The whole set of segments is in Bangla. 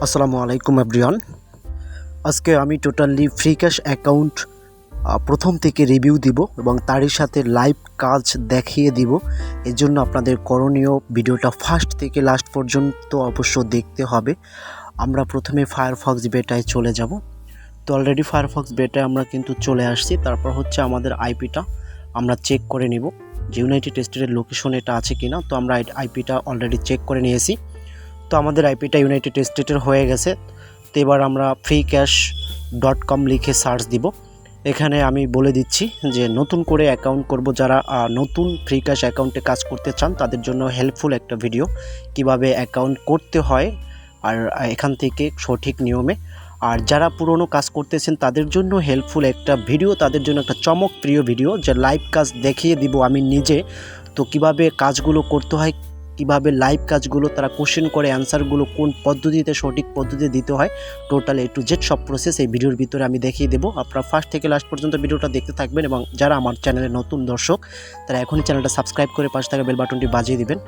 আসসালামু আলাইকুম এভরিওয়ান। আজকে আমি টোটালি ফ্রিক্যাশ অ্যাকাউন্ট প্রথম থেকে রিভিউ দিব এবং তারই সাথে লাইভ কাজ দেখিয়ে দিব। এর জন্য আপনাদের করণীয় ভিডিওটা ফার্স্ট থেকে লাস্ট পর্যন্ত অবশ্য দেখতে হবে। আমরা প্রথমে ফায়ারফক্স বেটায় চলে যাব। তো অলরেডি ফায়ারফক্স বেটায় আমরা কিন্তু চলে আসছি। তারপর হচ্ছে আমাদের আইপিটা আমরা চেক করে নিব যে ইউনাইটেড স্টেটের লোকেশন এটা আছে কিনা। তো আমরা আইপিটা অলরেডি চেক করে নিয়েছি। তো আমাদের আইপিটা ইউনাইটেড স্টেটের হয়ে গেছে। তো এবার আমরা freecash.com লিখে সার্চ দিব। এখানে আমি বলে দিচ্ছি যে নতুন করে অ্যাকাউন্ট করব, যারা নতুন ফ্রিক্যাশ অ্যাকাউন্টে কাজ করতে চান তাদের জন্য হেল্পফুল একটা ভিডিও, কিভাবে অ্যাকাউন্ট করতে হয় আর এখান থেকে সঠিক নিয়মে। আর যারা পুরনো কাজ করতেছেন তাদের জন্য হেল্পফুল একটা ভিডিও, তাদের জন্য একটা চমকপ্রিয় ভিডিও, যে লাইভ কাজ দেখিয়ে দিব আমি নিজে। তো কিভাবে কাজগুলো করতে হয়, কিভাবে লাইভ কাজগুলো তারা কোশ্চেন করে অ্যান্সারগুলো কোন পদ্ধতিতে সঠিক পদ্ধতিতে দিতে হয়, টোটাল A to Z সব প্রসেস এই ভিডিওর ভিতরে আমি দেখিয়ে দেবো। আপনারা ফার্স্ট থেকে লাস্ট পর্যন্ত ভিডিওটা দেখতে থাকবেন এবং যারা আমার চ্যানেলের নতুন দর্শক তারা এখনই চ্যানেলটা সাবস্ক্রাইব করে পাশে থাকা বেল বাটনটি বাজিয়ে দিবেন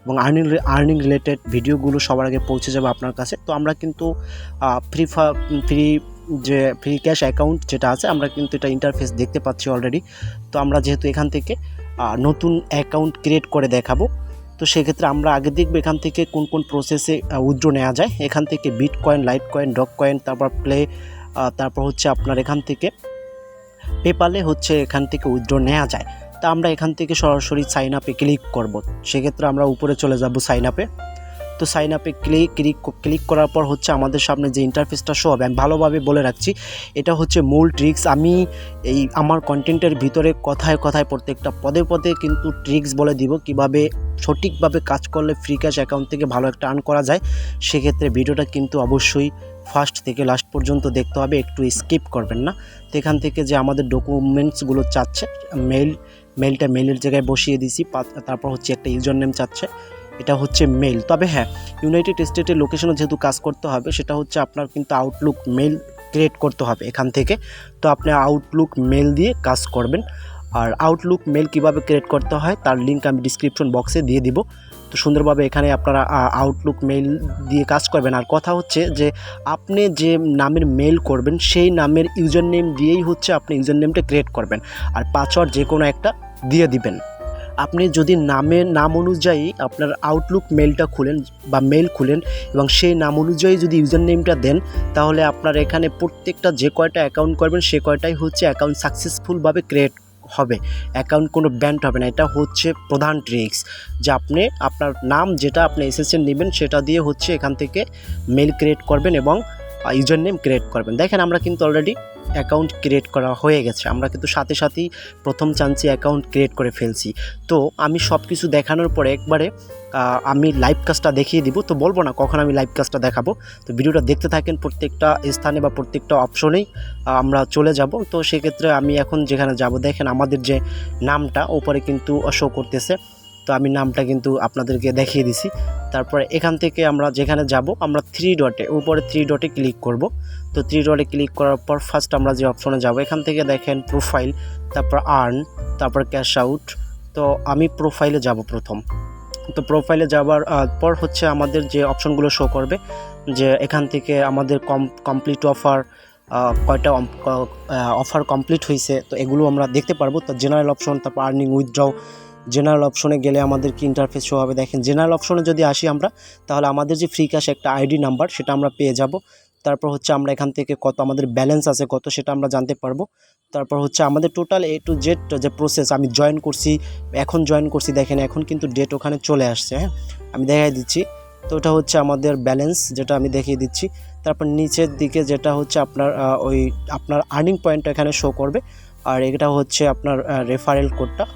এবং আর্নিং রিলেটেড ভিডিওগুলো সবার আগে পৌঁছে যাবে আপনার কাছে। তো আমরা কিন্তু ফ্রিক্যাশ অ্যাকাউন্ট যেটা আছে আমরা কিন্তু এটা ইন্টারফেস দেখতে পাচ্ছি অলরেডি। তো আমরা যেহেতু এখান থেকে নতুন অ্যাকাউন্ট ক্রিয়েট করে দেখাবো, তো সেক্ষেত্রে আমরা আগে দেখব এখান থেকে কোন কোন প্রসেসে উইথড্র নেওয়া যায়। এখান থেকে বিটকয়েন, লাইটকয়েন, ডগ কয়েন, তারপর তারপর হচ্ছে আপনার এখান থেকে পেপালে হচ্ছে এখান থেকে উইথড্র নেওয়া যায়। তা আমরা এখান থেকে সরাসরি সাইন আপে ক্লিক করব। সেক্ষেত্রে আমরা উপরে চলে যাব সাইন আপে। তো সাইন আপে ক্লিক করার পর হচ্ছে আমাদের সামনে যে ইন্টারফেসটা শো হবে, আমি ভালোভাবে বলে রাখছি এটা হচ্ছে মূল ট্রিক্স। আমি এই আমার কন্টেন্টের ভিতরে কথায় কথায় প্রত্যেকটা পদে পদে কিন্তু ট্রিক্স বলে দিব, কিভাবে সঠিকভাবে কাজ করলে ফ্রিক্যাশ অ্যাকাউন্ট থেকে ভালো একটা আর্ন করা যায়। সেক্ষেত্রে ভিডিওটা কিন্তু অবশ্যই ফার্স্ট থেকে লাস্ট পর্যন্ত দেখতে হবে, একটু স্কিপ করবেন না। তো এখান থেকে যে আমাদের ডকুমেন্টসগুলো চাচ্ছে, মেলটা মেলের জায়গায় বসিয়ে দিছি। তারপর হচ্ছে একটা ইউজার নেম চাচ্ছে, এটা হচ্ছে মেল। তবে হ্যাঁ, ইউনাইটেড স্টেটের লোকেশনে যেহেতু কাজ করতে হবে, সেটা হচ্ছে আপনার কিন্তু আউটলুক মেল ক্রিয়েট করতে হবে এখান থেকে। তো আপনি আউটলুক মেল দিয়ে কাজ করবেন। আর আউটলুক মেল কিভাবে ক্রিয়েট করতে হয় তার লিঙ্ক আমি ডিসক্রিপশন বক্সে দিয়ে দিব। তো সুন্দরভাবে এখানে আপনারা আউটলুক মেল দিয়ে কাজ করবেন। আর কথা হচ্ছে যে আপনি যে নামের মেল করবেন সেই নামের ইউজার নেম দিয়েই হচ্ছে আপনি ইউজার নেমটা ক্রিয়েট করবেন, আর পাসওয়ার্ড যে কোনো একটা দিয়ে দিবেন। আপনি যদি নাম অনুযায়ী আপনার আউটলুক মেলটা খুলেন বা মেল খুলেন এবং সেই নাম অনুযায়ী যদি ইউজার নেমটা দেন, তাহলে আপনার এখানে প্রত্যেকটা যে কয়টা অ্যাকাউন্ট করবেন সে কয়টাই হচ্ছে অ্যাকাউন্ট সাকসেসফুলভাবে ক্রিয়েট হবে, অ্যাকাউন্ট কোনো ব্যান্ড হবে না। এটা হচ্ছে প্রধান ট্রিক্স, যে আপনি আপনার নাম যেটা আপনি এসএসএন নেবেন সেটা দিয়ে হচ্ছে এখান থেকে মেল ক্রিয়েট করবেন এবং ইউজার নেম ক্রিয়েট করবেন। দেখেন আমরা কিন্তু অলরেডি অ্যাকাউন্ট ক্রিয়েট করা হয়ে গেছে, আমরা কিন্তু সাথে সাথেই প্রথম চান্সে অ্যাকাউন্ট ক্রিয়েট করে ফেলছি। তো আমি সব কিছু দেখানোর পরে একবারে আমি লাইভ কাজটা দেখিয়ে দিব। তো বলবো না কখন আমি লাইভ কাজটা দেখাবো, তো ভিডিওটা দেখতে থাকেন। প্রত্যেকটা স্থানে বা প্রত্যেকটা অপশনেই আমরা চলে যাব। তো সেক্ষেত্রে আমি এখন যেখানে যাব, দেখেন আমাদের যে নামটা ওপরে কিন্তু শো করতেছে, তো আমি নামটা কিন্তু আপনাদেরকে দেখিয়ে দিছি। তারপরে এখান থেকে আমরা যেখানে যাব, আমরা উপরে থ্রি ডটে ক্লিক করব। তো থ্রি ডটে ক্লিক করার পর ফার্স্ট আমরা যে অপশনে যাব, এখান থেকে দেখেন প্রোফাইল, তারপর আর্ন, তারপর ক্যাশ আউট। তো আমি প্রোফাইলে যাব প্রথম। তো প্রোফাইলে যাওয়ার পর হচ্ছে আমাদের যে অপশনগুলো শো করবে, যে এখান থেকে আমাদের কমপ্লিট অফার, কয়টা অফার কমপ্লিট হয়েছে, তো এগুলো আমরা দেখতে পারবো। তো জেনারেল অপশন, তারপর আর্নিং উইথড্র। জেনারেল অপশনে গেলে আমাদের কি ইন্টারফেস শো হবে, দেখেন জেনারেল অপশনে যদি আসি আমরা, তাহলে আমাদের যে ফ্রিক্যাশ একটা আইডি নাম্বার সেটা আমরা পেয়ে যাব। তারপর হচ্ছে আমরা এখান থেকে কত আমাদের ব্যালেন্স আছে কত সেটা আমরা জানতে পারবো। তারপর হচ্ছে আমাদের টোটাল A to Z যে প্রসেস, আমি এখন জয়েন করছি, দেখেন এখন কিন্তু ডেট ওখানে চলে আসছে। হ্যাঁ, আমি দেখাই দিচ্ছি। তো ওটা হচ্ছে আমাদের ব্যালেন্স, যেটা আমি দেখিয়ে দিচ্ছি। তারপর নিচের দিকে যেটা হচ্ছে আপনার আর্নিং পয়েন্টটা এখানে শো করবে, আর এটা হচ্ছে আপনার রেফারেল কোডটা,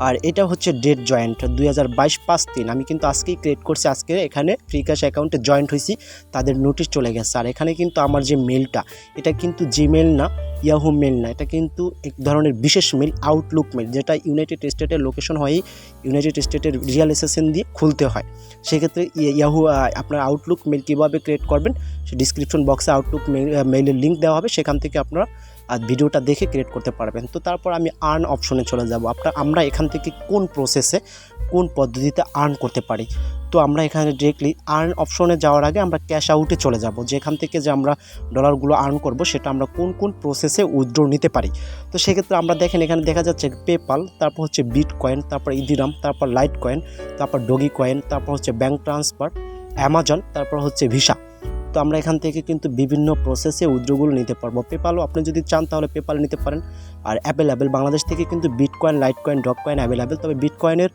আর এটা হচ্ছে ডেট জয়েন্ট 2022-5-3। আমি কিন্তু আজকেই ক্রিয়েট করছি, আজকে এখানে ফ্রিক্যাশ অ্যাকাউন্টে জয়েন্ট হয়েছি, তাদের নোটিশ চলে গেছে। আর এখানে কিন্তু আমার যে মেলটা, এটা কিন্তু জিমেল না, ইয়াহু মেল না, এটা কিন্তু এক ধরনের বিশেষ মেল, আউটলুক মেল, যেটা ইউনাইটেড স্টেটের লোকেশন হয়েই ইউনাইটেড স্টেটের রিয়াল এসএসএন দিয়ে খুলতে হয়। সেক্ষেত্রে আপনার আউটলুক মেল কীভাবে ক্রিয়েট করবেন, সে ডিসক্রিপশন বক্সে আউটলুক মেইলের লিঙ্ক দেওয়া হবে, সেখান থেকে আপনারা আর ভিডিওটা দেখে ক্রিয়েট করতে পারবেন। তো তারপর আমি আর্ন অপশনে চলে যাব। আমরা এখান থেকে কোন প্রসেসে কোন পদ্ধতিতে আর্ন করতে পারি। তো আমরা এখানে ডিরেক্টলি আর্ন অপশনে যাওয়ার আগে আমরা ক্যাশ আউটে চলে যাব, যেখান থেকে যে আমরা ডলারগুলো আর্ন করব সেটা আমরা কোন কোন প্রসেসে উইথড্র নিতে পারি। তো সেক্ষেত্রে আমরা দেখেন এখানে দেখা যাচ্ছে পেপাল, তারপর হচ্ছে বিটকয়েন, তারপর ইথিরিয়াম, তারপর লাইট কয়েন, তারপর ডগি কয়েন, তারপর হচ্ছে ব্যাঙ্ক ট্রান্সফার, অ্যামাজন, তারপর হচ্ছে ভিসা। তো আমরা এখান থেকে কিন্তু বিভিন্ন প্রসেসে উইথড্রগুলো নিতে পারবো। পেপালও আপনি যদি চান তাহলে পেপাল নিতে পারেন। আর অ্যাভেলেবেল বাংলাদেশ থেকে কিন্তু bitcoin, light coin, dog coin available. তবে বিটকয়েনের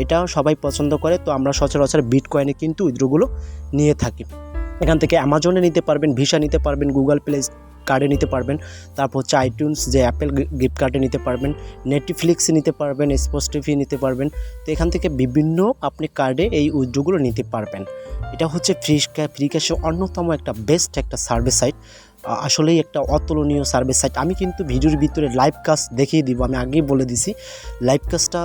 এটা সবাই পছন্দ করে, তো আমরা সচরাচর বিটকয়েনে কিন্তু উইথড্রগুলো নিয়ে থাকি। এখান থেকে অ্যামাজনে নিতে পারবেন, ভিসা নিতে পারবেন, গুগল প্লে কার্ডে নিতে পারবেন, তারপর হচ্ছে আইটিউনস যে অ্যাপেল গিফট কার্ডে নিতে পারবেন, নেটফ্লিক্সে নিতে পারবেন, স্পটিফাই নিতে পারবেন। তো এখান থেকে বিভিন্ন আপনি কার্ডে এই উইথড্রগুলো নিতে পারবেন। এটা হচ্ছে ফ্রিক্যাশের অন্যতম একটা বেস্ট একটা সার্ভিস সাইট, আসলেই একটা অতুলনীয় সার্ভিস সাইট। আমি কিন্তু ভিডিওর ভিতরে লাইভ কাজ দেখিয়ে দিব, আমি আগেই বলে দিছি লাইভ কাজটা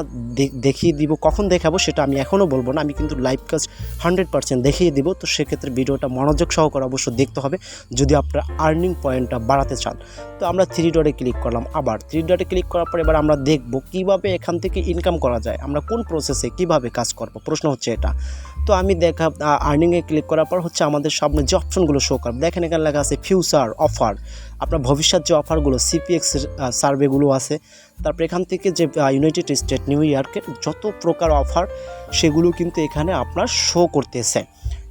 দেখিয়ে দিব। কখন দেখাবো সেটা আমি এখনও বলবো না, আমি কিন্তু লাইভ কাজ 100% দেখিয়ে দিব। তো সেক্ষেত্রে ভিডিওটা মনোযোগ সহকারে অবশ্যই দেখতে হবে যদি আপনার আর্নিং পয়েন্টটা বাড়াতে চান। তো আমরা 3 ডটে ক্লিক করলাম, আবার 3 ডটে ক্লিক করার পর এবার আমরা দেখব কিভাবে এখান থেকে ইনকাম করা যায়, আমরা কোন প্রসেসে কিভাবে কাজ করব, প্রশ্ন হচ্ছে এটা। তো আমি আর্নিংয়ে ক্লিক করার পর হচ্ছে আমাদের সামনে যে অপশনগুলো শো করবে, দেখেন এখানে লেখা আছে ফিউচার অফার, আপনার ভবিষ্যৎ যে অফারগুলো, সিপিএক্স সার্ভেগুলো আছে। তারপর এখান থেকে যে ইউনাইটেড স্টেট নিউ ইয়র্কের যত প্রকার অফার সেগুলো কিন্তু এখানে আপনার শো করতেছে।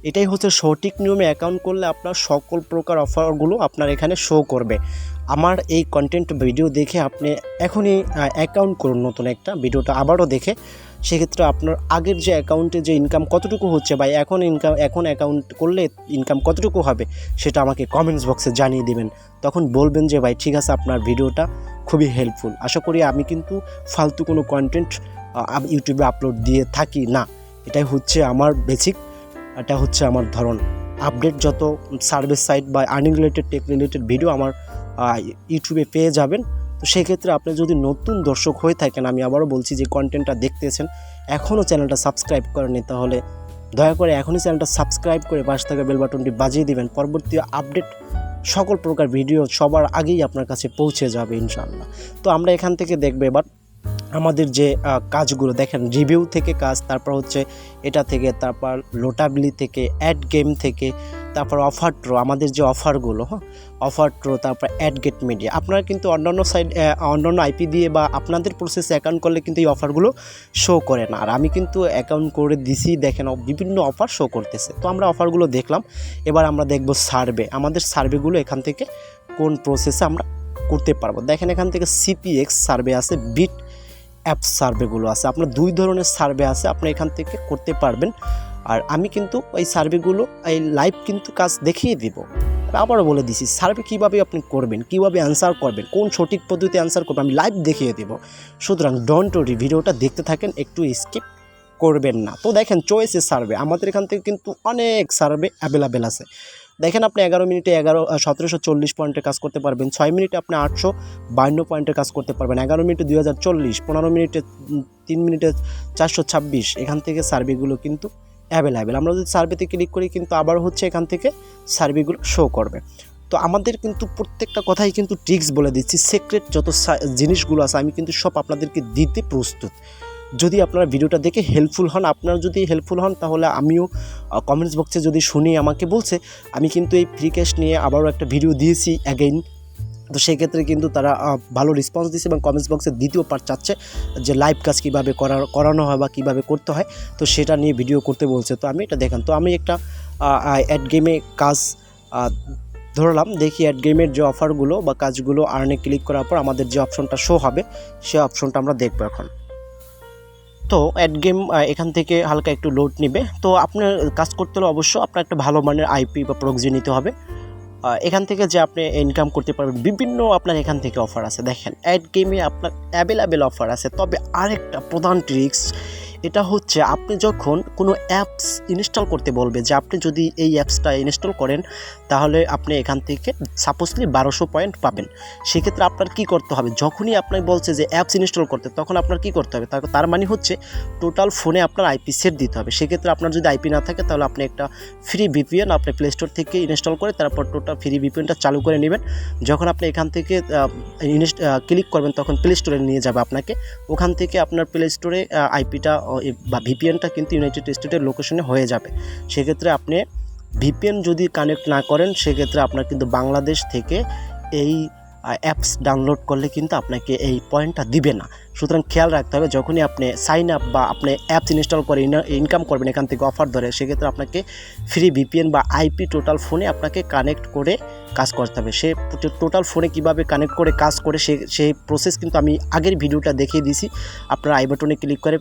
এটাই হচ্ছে সঠিক নিয়মে অ্যাকাউন্ট করলে আপনার সকল প্রকার অফারগুলো আপনার এখানে শো করবে। আমার এই কন্টেন্ট ভিডিও দেখে আপনি এখনই অ্যাকাউন্ট করুন, নতুন একটা ভিডিওটা আবারও দেখে। সেক্ষেত্রে আপনার আগের যে অ্যাকাউন্টে যে ইনকাম কতটুকু হচ্ছে বা এখন অ্যাকাউন্ট করলে ইনকাম কতটুকু হবে সেটা আমাকে কমেন্টস বক্সে জানিয়ে দেবেন। তখন বলবেন যে ভাই ঠিক আছে, আপনার ভিডিওটা খুবই হেল্পফুল। আশা করি আমি কিন্তু ফালতু কোনো কন্টেন্ট ইউটিউবে আপলোড দিয়ে থাকি না, এটাই হচ্ছে আমার বেসিক, এটা হচ্ছে আমার ধরন। আপডেট যত সার্ভিস সাইট বা earning related, tech related video আমার ইউটিউবে পেয়ে যাবেন। তো সেক্ষেত্রে আপনি যদি নতুন দর্শক হয়ে থাকেন, আমি আবারও বলছি যে কন্টেন্টটা দেখতেছেন এখনও চ্যানেলটা সাবস্ক্রাইব করেননি, তাহলে দয়া করে এখনই চ্যানেলটা সাবস্ক্রাইব করে পাশে থাকা বেল বাটনটি বাজিয়ে দিবেন। পরবর্তী আপডেট সকল প্রকার ভিডিও সবার আগেই আপনার কাছে পৌঁছে যাবে ইনশাআল্লাহ। তো আমরা এখান থেকে দেখব এবার আমাদের যে কাজগুলো, দেখেন রিভিউ থেকে কাজ, তারপর হচ্ছে এটা থেকে, তারপর লোটাবিলি থেকে, অ্যাড গেম থেকে, তারপর অফার ট্রো, আমাদের যে অফারগুলো, অফার ট্রো, তারপর অ্যাড গেট মিডিয়া। আপনারা কিন্তু অন্যান্য আইপি দিয়ে বা আপনাদের প্রসেসে অ্যাকাউন্ট করলে কিন্তু এই অফারগুলো শো করে না। আর আমি কিন্তু অ্যাকাউন্ট করে দিছি, দেখেন বিভিন্ন অফার শো করতেছে। তো আমরা অফারগুলো দেখলাম, এবার আমরা দেখব সার্ভে, আমাদের সার্ভেগুলো এখান থেকে কোন প্রসেসে আমরা করতে পারবো। দেখেন এখান থেকে সিপিএক্স সার্ভে আছে, বিট অ্যাপ সার্ভেগুলো আছে। আপনার 2 ধরনের সার্ভে আছে, আপনি এখান থেকে করতে পারবেন। আর আমি কিন্তু এই সার্ভেগুলো এই লাইভ কিন্তু কাজ দেখিয়ে দিব। আবারও বলে দিছি সার্ভে কীভাবে আপনি করবেন, কীভাবে অ্যান্সার করবেন, কোন সঠিক পদ্ধতিতে অ্যান্সার করবেন আমি লাইভ দেখিয়ে দেব। সুতরাং ডোন্ট ওয়ারি, ভিডিওটা দেখতে থাকেন, একটু স্কিপ করবেন না। তো দেখেন চয়েসের সার্ভে, আমাদের এখান থেকে কিন্তু অনেক সার্ভে অ্যাভেলেবেল আছে। দেখেন আপনি 11 মিনিটে 1740 পয়েন্টের কাজ করতে পারবেন, 6 মিনিটে আপনি 852 পয়েন্টের কাজ করতে পারবেন, 11 মিনিটে 2040, 15 মিনিটে 3 মিনিটে 426। এখান থেকে সার্ভেগুলো কিন্তু অ্যাভেলেবেল। আমরা যদি সার্ভেতে ক্লিক করি কিন্তু আবার হচ্ছে এখান থেকে সার্ভেগুলো শো করবে। তো আমাদের কিন্তু প্রত্যেকটা কথাই কিন্তু ট্রিক্স বলে দিচ্ছি, সিক্রেট যত জিনিসগুলো আছে আমি কিন্তু সব আপনাদেরকে দিতে প্রস্তুত। যদি আপনারা ভিডিওটা দেখে হেল্পফুল হন, আপনারা যদি হেল্পফুল হন তাহলে আমিও কমেন্টস বক্সে যদি শুনি আমাকে বলছে, আমি কিন্তু এই ফ্রি ক্যাশ নিয়ে আবারও একটা ভিডিও দিয়েছি অ্যাগেইন। তো সেই ক্ষেত্রে কিন্তু তারা ভালো রেসপন্স দিচ্ছে এবং কমেন্টস বক্সে দ্বিতীয় পার্ট চাচ্ছে যে লাইভ কাজ কীভাবে করানো হয় বা কীভাবে করতে হয়, তো সেটা নিয়ে ভিডিও করতে বলছে। তো আমি এটা দেখান, তো আমি একটা অ্যাড গেমে কাজ ধরলাম, দেখি অ্যাড গেমের যে অফারগুলো বা কাজগুলো আর্নে ক্লিক করার পর আমাদের যে অপশনটা শো হবে সেই অপশনটা আমরা দেখবো এখন। তো অ্যাড গেম এখান থেকে হালকা একটু লোড নেবে। তো আপনার কাজ করতে হলে অবশ্য আপনার একটা ভালো মানের আইপি বা প্রক্সি নিতে হবে। এখান থেকে যে আপনি ইনকাম করতে পারবেন, বিভিন্ন আপনার এখান থেকে অফার আছে। দেখেন অ্যাড গেমে আপনার অ্যাভেলেবেল অফার আছে। তবে আরেকটা প্রধান ট্রিক্স, এটা হচ্ছে আপনি যখন কোনো অ্যাপস ইনস্টল করতে বলবে যে আপনি যদি এই অ্যাপসটা ইনস্টল করেন তাহলে আপনি এখান থেকে সাপোজলি 1200 পয়েন্ট পাবেন। সেক্ষেত্রে আপনার কি করতে হবে, যখনই আপনার বলছে যে অ্যাপস ইনস্টল করতে, তখন আপনার কি করতে হবে, তার মানে হচ্ছে টোটাল ফোনে আপনার আইপি সেট দিতে হবে। সেক্ষেত্রে আপনার যদি আইপি না থাকে তাহলে আপনি একটা ফ্রি ভিপিএন আপনি প্লে স্টোর থেকে ইনস্টল করে তারপর টোটাল ফ্রি ভিপিএনটা চালু করে নেবেন। যখন আপনি এখান থেকে ক্লিক করবেন তখন প্লে স্টোরে নিয়ে যাবে আপনাকে, ওখান থেকে আপনার প্লে স্টোরে আইপিটা বা ভিপিএনটা কিন্তু ইউনাইটেড স্টেটের লোকেশনে হয়ে যাবে। সেক্ষেত্রে আপনি ভিপিএন যদি কানেক্ট না করেন সেক্ষেত্রে আপনার কিন্তু বাংলাদেশ থেকে এই অ্যাপস ডাউনলোড করলে কিন্তু আপনাকে এই পয়েন্টটা দিবে না। সুতরাং খেয়াল রাখতে হবে, যখনই আপনি সাইন আপ বা আপনি অ্যাপস ইনস্টল করে ইনকাম করবেন এখান থেকে অফার ধরে, সেক্ষেত্রে আপনাকে ফ্রি ভিপিএন বা আইপি টোটাল ফোনে আপনাকে কানেক্ট করে কাজ করতে হবে। সে টোটাল ফোনে কিভাবে কানেক্ট করে কাজ করে সেই প্রসেস কিন্তু আমি আগের ভিডিওটা দেখিয়ে দিয়েছি। আপনারা আই বাটনে ক্লিক করে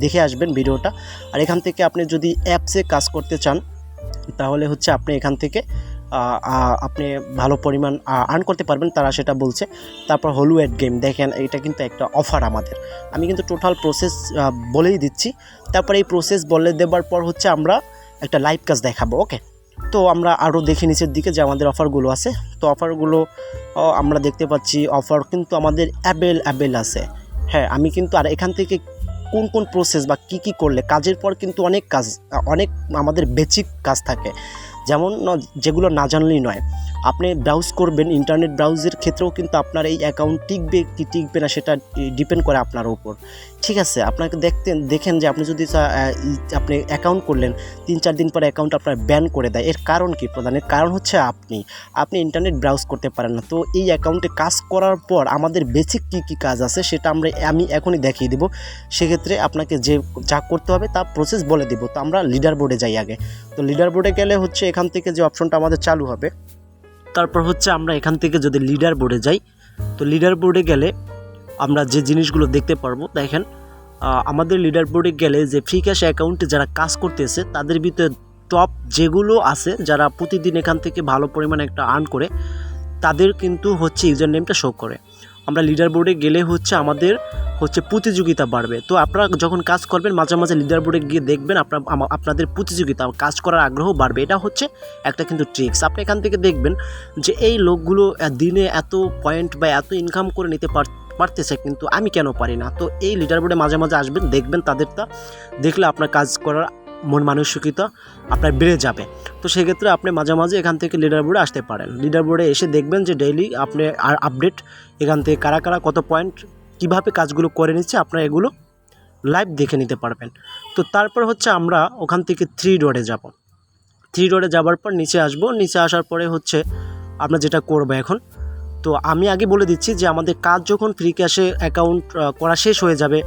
দেখে আসবেন ভিডিওটা। আর এখান থেকে আপনি যদি অ্যাপসে কাজ করতে চান তাহলে হচ্ছে আপনি এখান থেকে আপনি ভালো পরিমাণ আর্ন করতে পারবেন, তারা সেটা বলছে। তারপর হলুয়েড গেম দেখেন, এটা কিন্তু একটা অফার আমাদের। আমি কিন্তু টোটাল প্রসেস বলেই দিচ্ছি। তারপর এই প্রসেস বলে দেবার পর হচ্ছে আমরা একটা লাইভ কাজ দেখাবো। ওকে, তো আমরা আরও দেখি নিচের দিকে যে আমাদের অফারগুলো আছে। তো অফারগুলো আমরা দেখতে পাচ্ছি অফার কিন্তু আমাদের অ্যাভেল আছে। হ্যাঁ, আমি কিন্তু আর এখান থেকে কোন কোন প্রসেস বা কী করলে কাজের পর কিন্তু অনেক আমাদের বেসিক কাজ থাকে, যেমন যেগুলো না জানলেই নয়। আপনি ব্রাউজ করবেন, ইন্টারনেট ব্রাউজের ক্ষেত্রেও কিন্তু আপনার এই অ্যাকাউন্ট টিকবে কি টিকবে না সেটা ডিপেন্ড করে আপনার উপর। ঠিক আছে, আপনাকে দেখেন যে আপনি যদি আপনি অ্যাকাউন্ট করলেন 3-4 দিন পর অ্যাকাউন্ট আপনার ব্যান করে দেয়। এর কারণ কি? প্রধানের কারণ হচ্ছে আপনি ইন্টারনেট ব্রাউজ করতে পারেন না। তো এই অ্যাকাউন্টে কাজ করার পর আমাদের বেসিক কী কাজ আছে সেটা আমি এখনই দেখিয়ে দেবো। সেক্ষেত্রে আপনাকে যা করতে হবে তা প্রসেস বলে দেবো। তো আমরা লিডার বোর্ডে যাই আগে। তো লিডার বোর্ডে গেলে হচ্ছে এখান থেকে যে অপশনটা আমাদের চালু হবে, তারপর হচ্ছে আমরা এখান থেকে যদি লিডার বোর্ডে যাই, তো লিডার বোর্ডে গেলে আমরা যে জিনিসগুলো দেখতে পারবো দেখেন, আমাদের লিডার বোর্ডে গেলে যে ফ্রিক্যাশ অ্যাকাউন্টে যারা কাজ করতেছে তাদের ভিতরে টপ যেগুলো আছে, যারা প্রতিদিন এখান থেকে ভালো পরিমাণে একটা আর্ন করে, তাদের কিন্তু হচ্ছে ইউজার নেমটা শো করে। আমরা লিডার বোর্ডে গেলে হচ্ছে আমাদের হচ্ছে প্রতিযোগিতা বাড়বে। তো আপনারা যখন কাজ করবেন মাঝে মাঝে লিডার বোর্ডে গিয়ে দেখবেন আপনাদের প্রতিযোগিতা, কাজ করার আগ্রহ বাড়বে। এটা হচ্ছে একটা কিন্তু ট্রিক্স। আপনি এখান থেকে দেখবেন যে এই লোকগুলো দিনে এত পয়েন্ট বা এত ইনকাম করে নিতে পারতেছে, কিন্তু আমি কেন পারি না। তো এই লিডার বোর্ডে মাঝে মাঝে আসবেন, দেখবেন তাদেরটা দেখলে আপনার কাজ করার মন মানসিকতা আপনার বেড়ে যাবে। তো সেক্ষেত্রে আপনি মাঝে মাঝে এখান থেকে লিডার বোর্ডে আসতে পারেন। লিডার বোর্ডে এসে দেখবেন যে ডেইলি আপনি আর আপডেট এখান থেকে কারা কত পয়েন্ট কীভাবে কাজগুলো করে নিচ্ছে আপনারা এগুলো লাইভ দেখে নিতে পারবেন। তো তারপর হচ্ছে আমরা ওখান থেকে 3 ডটে যাব। 3 ডটে যাওয়ার পর নিচে আসবো। নিচে আসার পরে হচ্ছে আমরা যেটা করবো এখন, তো আমি আগে বলে দিচ্ছি যে আমাদের কাজ যখন ফ্রিক্যাশে অ্যাকাউন্ট করা শেষ হয়ে যাবে,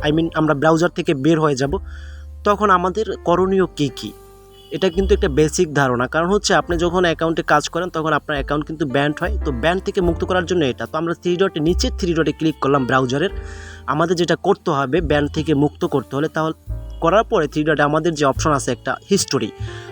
আমরা ব্রাউজার থেকে বের হয়ে যাব, তখন আমাদের করণীয় কী। এটা কিন্তু একটা বেসিক ধারণা। কারণ হচ্ছে আপনি যখন অ্যাকাউন্টে কাজ করেন তখন আপনার অ্যাকাউন্ট কিন্তু ব্যান্ড হয়। তো ব্যান্ড থেকে মুক্ত করার জন্য এটা, তো আমরা 3 ডটে নিচে 3 ডটে ক্লিক করলাম ব্রাউজারের। আমাদের যেটা করতে হবে ব্যান্ড থেকে মুক্ত করতে হলে, তাহলে করার পরে 3 ডটে আমাদের যে অপশন আছে একটা হিস্টোরি,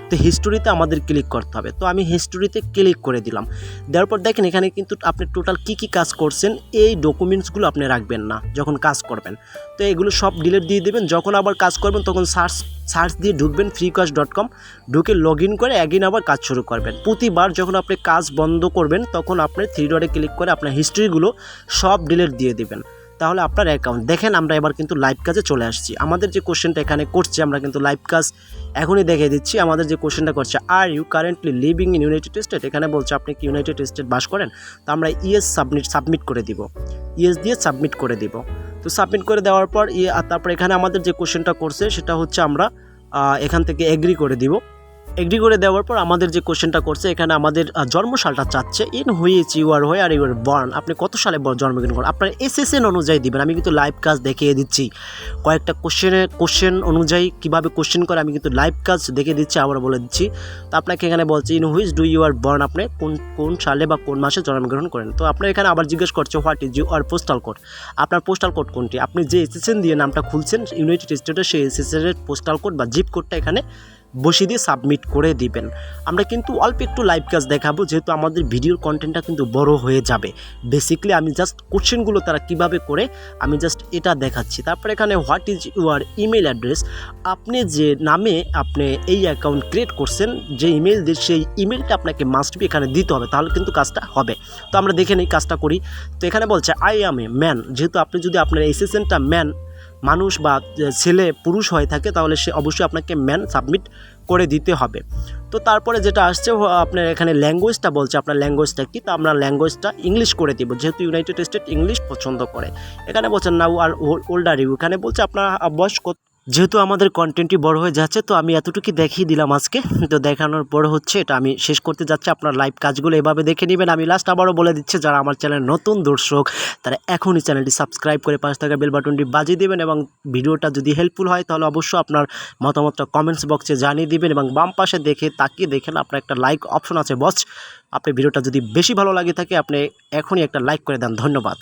তো হিস্টোরিতে আমাদের ক্লিক করতে হবে। তো আমি হিস্টোরিতে ক্লিক করে দিলাম। দেওয়ার পর দেখেন এখানে কিন্তু আপনি টোটাল কী কাজ করছেন এই ডকুমেন্টসগুলো আপনি রাখবেন না যখন কাজ করবেন। তো এগুলো সব ডিলিট দিয়ে দেবেন। যখন আবার কাজ করবেন তখন সার্চ দিয়ে ঢুকবেন freecash.com, ঢুকে লগ ইন করে অ্যাগেন আবার কাজ শুরু করবেন। প্রতিবার যখন আপনি কাজ বন্ধ করবেন তখন আপনি 3 ডটে ক্লিক করে আপনার হিস্ট্রিগুলো সব ডিলিট দিয়ে দেবেন, তাহলে আপনার অ্যাকাউন্ট দেখেন। আমরা এবার কিন্তু লাইভ কাজে চলে আসছি। আমাদের যে কোশ্চেনটা এখানে করছে আমরা কিন্তু লাইভ কাজ এখনই দেখিয়ে দিচ্ছি। আমাদের যে কোশ্চেনটা করছে, are you currently living in United State, এখানে বলছে আপনি কি ইউনাইটেড স্টেট বাস করেন। তো আমরা ইয়েস সাবমিট করে দিব, ইয়েস দিয়ে সাবমিট করে দিব। তো সাবমিট করে দেওয়ার পর তারপর এখানে আমাদের যে কোশ্চেনটা করছে সেটা হচ্ছে আমরা এখান থেকে এগ্রি করে দিব। এগ্রি করে দেওয়ার পর আমাদের যে কোশ্চেনটা করছে এখানে আমাদের জন্মসালটা চাচ্ছে, in which you are where you are born, আপনি কত সালে জন্মগ্রহণ করেন, আপনার এসএসএন অনুযায়ী দিবেন। আমি কিন্তু লাইভ কাজ দেখিয়ে দিচ্ছি কয়েকটা কোশ্চেন অনুযায়ী কীভাবে কোশ্চেন করে আমি কিন্তু লাইভ কাজ দেখিয়ে দিচ্ছি, আবার বলে দিচ্ছি। তো আপনাকে এখানে বলছে in which do you are born, আপনি কোন সালে বা কোন মাসে জন্মগ্রহণ করেন। তো আপনার এখানে আবার জিজ্ঞেস করছে what is your postal code, আপনার পোস্টাল কোড কোনটি। আপনি যে এসএসএন দিয়ে নামটা খুলছেন ইউনাইটেড স্টেটের সেই এসএসএনের পোস্টাল কোড বা জিপ কোডটা এখানে বসিয়ে দিয়ে সাবমিট করে দিবেন। আমরা কিন্তু অল্প একটু লাইভ কাজ দেখাবো, যেহেতু আমাদের ভিডিওর কন্টেন্টটা কিন্তু বড় হয়ে যাবে। বেসিক্যালি আমি জাস্ট কোশ্চেনগুলো তারা কিভাবে করে আমি জাস্ট এটা দেখাচ্ছি। তারপর এখানে what is your email address, আপনি যে নামে আপনি এই অ্যাকাউন্ট ক্রিয়েট করছেন, যে ইমেল দিয়ে সেই ইমেলটা আপনাকে মাস্ট বি এখানে দিতে হবে, তাহলে কিন্তু কাজটা হবে। তো আমরা দেখে নিই কাজটা করি। তো এখানে বলছে আই অ্যাম এ ম্যান, যেহেতু আপনি যদি আপনার এসএসএনটা ম্যান মানুষ বা ছেলে পুরুষ হয়ে থাকে তাহলে সে অবশ্যই আপনাকে ম্যান সাবমিট করে দিতে হবে। তো তারপরে যেটা আসছে আপনার এখানে ল্যাঙ্গুয়েজটা বলছে আপনার ল্যাঙ্গুয়েজটা কি, তো আমরা ল্যাঙ্গুয়েজটা ইংলিশ করে দিব যেহেতু ইউনাইটেড স্টেট ইংলিশ পছন্দ করে। এখানে বলছে নাও আর ওল্ডার ইউ, এখানে বলছে আপনার বয়স কত। যেহেতু আমাদের কন্টেন্টটি বড় হয়ে যাচ্ছে তো আমি এতটুকু দেখিয়ে দিলাম আজকে। তো দেখানোর পর হচ্ছে এটা আমি শেষ করতে যাচ্ছি। আপনার লাইভ কাজগুলো এভাবে দেখে নেবেন। আমি লাস্ট আবারও বলে দিচ্ছি, যারা আমার চ্যানেল নতুন দর্শক তারা এখনই চ্যানেলটি সাবস্ক্রাইব করে পাশে থাকা বেল বাটনটি বাজিয়ে দেবেন, এবং ভিডিওটা যদি হেল্পফুল হয় তাহলে অবশ্যই আপনার মতামতটা কমেন্টস বক্সে জানিয়ে দিবেন, এবং বাম পাশে তাকিয়ে দেখেন আপনার একটা লাইক অপশন আছে বস। আপনি ভিডিওটা যদি বেশি ভালো লাগে থাকে আপনি এখনই একটা লাইক করে দেন। ধন্যবাদ।